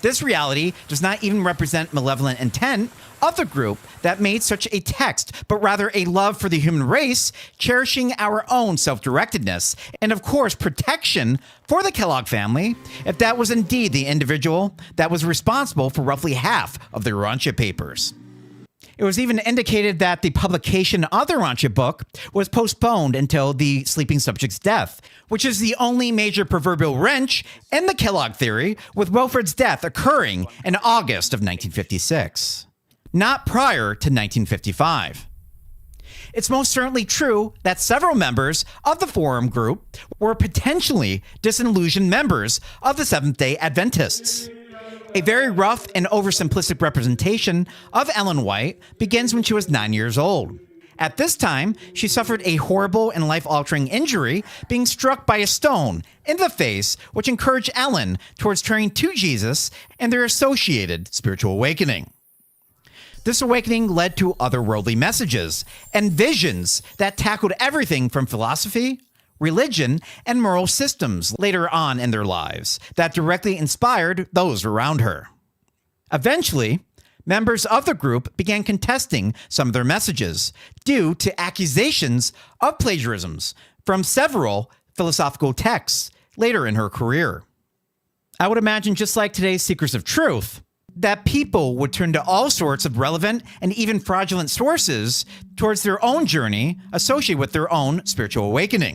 This reality does not even represent malevolent intent of the group that made such a text, but rather a love for the human race, cherishing our own self-directedness, and of course, protection for the Kellogg family, if that was indeed the individual that was responsible for roughly half of the Urantia papers. It was even indicated that the publication of the Urantia book was postponed until the sleeping subject's death, which is the only major proverbial wrench in the Kellogg theory, with Wilfred's death occurring in August of 1956, not prior to 1955. It's most certainly true that several members of the forum group were potentially disillusioned members of the Seventh-day Adventists. A very rough and oversimplistic representation of Ellen White begins when she was 9 years old. At this time, she suffered a horrible and life-altering injury, being struck by a stone in the face, which encouraged Ellen towards turning to Jesus and their associated spiritual awakening. This awakening led to otherworldly messages and visions that tackled everything from philosophy, religion, and moral systems later on in their lives that directly inspired those around her. Eventually, members of the group began contesting some of their messages due to accusations of plagiarisms from several philosophical texts later in her career. I would imagine, just like today's Seekers of Truth, that people would turn to all sorts of relevant and even fraudulent sources towards their own journey associated with their own spiritual awakening.